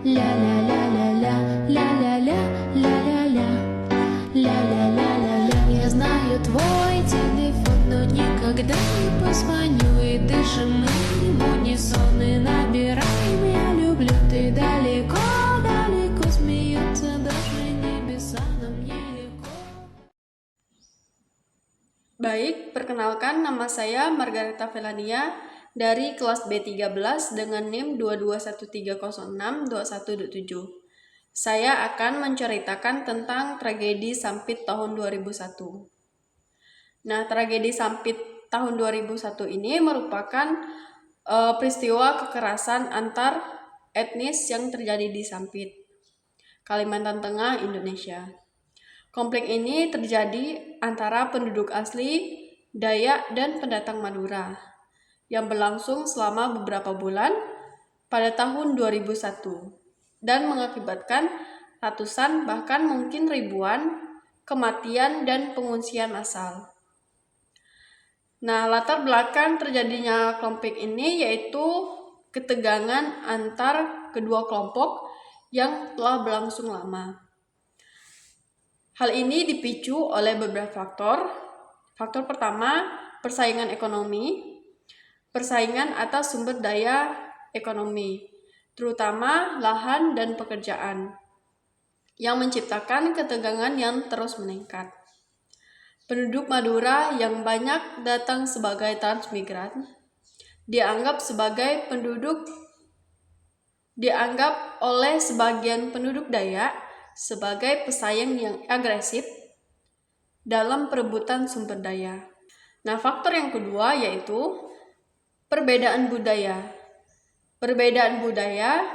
La la la la la, la la la, la la la, la la la la ля. Я знаю твой телефон, но никогда не позвоню. И дышим мы в унисон, и набираем я люблю. Ты далеко, далеко, смеются даже небеса, нам нелегко. Baik, perkenalkan nama saya Margareta Velania dari kelas B13 dengan NIM 221306217. Saya akan menceritakan tentang tragedi Sampit tahun 2001. Nah, tragedi Sampit tahun 2001 ini merupakan peristiwa kekerasan antar etnis yang terjadi di Sampit, Kalimantan Tengah, Indonesia. Konflik ini terjadi antara penduduk asli, Dayak, dan pendatang Madura yang berlangsung selama beberapa bulan pada tahun 2001 dan mengakibatkan ratusan bahkan mungkin ribuan kematian dan pengungsian massal. Nah, latar belakang terjadinya konflik ini yaitu ketegangan antar kedua kelompok yang telah berlangsung lama. Hal ini dipicu oleh beberapa faktor. Faktor pertama, persaingan ekonomi. Persaingan atas sumber daya ekonomi, terutama lahan dan pekerjaan, yang menciptakan ketegangan yang terus meningkat. Penduduk Madura yang banyak datang sebagai transmigran dianggap oleh sebagian penduduk Dayak sebagai pesaing yang agresif dalam perebutan sumber daya. Nah, faktor yang kedua yaitu perbedaan budaya. Perbedaan budaya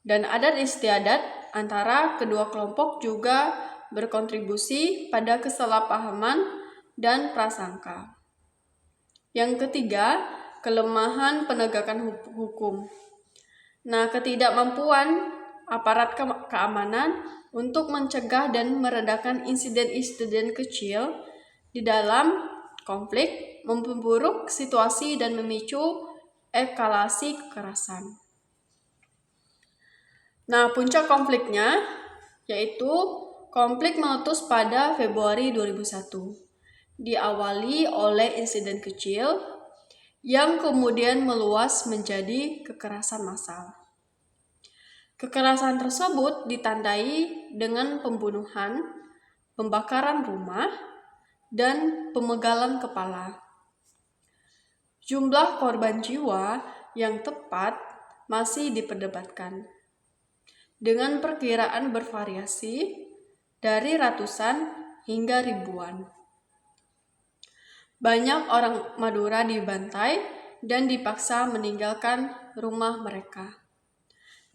dan adat istiadat antara kedua kelompok juga berkontribusi pada kesalahpahaman dan prasangka. Yang ketiga, kelemahan penegakan hukum. Nah, ketidakmampuan aparat keamanan untuk mencegah dan meredakan insiden-insiden kecil di dalam konflik memperburuk situasi dan memicu eskalasi kekerasan. Nah, puncak konfliknya yaitu konflik meletus pada Februari 2001. Diawali oleh insiden kecil yang kemudian meluas menjadi kekerasan massal. Kekerasan tersebut ditandai dengan pembunuhan, pembakaran rumah, dan pemegalan kepala. Jumlah korban jiwa yang tepat masih diperdebatkan, dengan perkiraan bervariasi dari ratusan hingga ribuan. Banyak orang Madura dibantai dan dipaksa meninggalkan rumah mereka.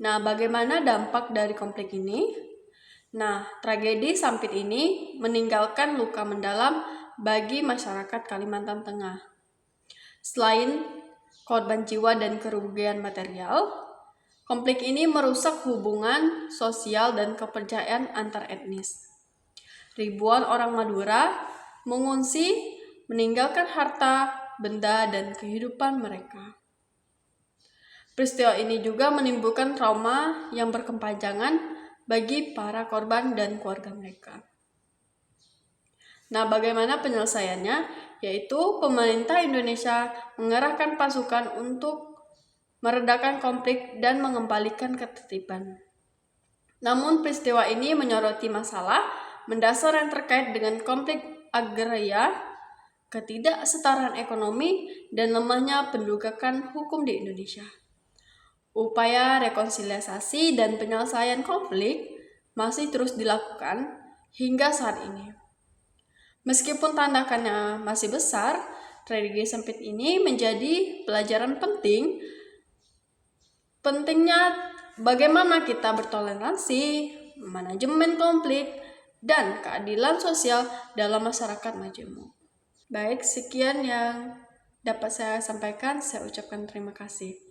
Nah, bagaimana dampak dari konflik ini? Nah, tragedi Sampit ini meninggalkan luka mendalam bagi masyarakat Kalimantan Tengah. Selain korban jiwa dan kerugian material, konflik ini merusak hubungan sosial dan kepercayaan antar etnis. Ribuan orang Madura mengungsi, meninggalkan harta, benda, dan kehidupan mereka. Peristiwa ini juga menimbulkan trauma yang berkepanjangan bagi para korban dan keluarga mereka. Nah, bagaimana penyelesaiannya? Yaitu pemerintah Indonesia mengerahkan pasukan untuk meredakan konflik dan mengembalikan ketertiban. Namun, peristiwa ini menyoroti masalah mendasar yang terkait dengan konflik agraria, ketidaksetaraan ekonomi, dan lemahnya penegakan hukum di Indonesia. Upaya rekonsiliasi dan penyelesaian konflik masih terus dilakukan hingga saat ini. Meskipun tantangannya masih besar, tragedi Sampit ini menjadi pelajaran pentingnya bagaimana kita bertoleransi, manajemen konflik, dan keadilan sosial dalam masyarakat majemuk. Baik, sekian yang dapat saya sampaikan. Saya ucapkan terima kasih.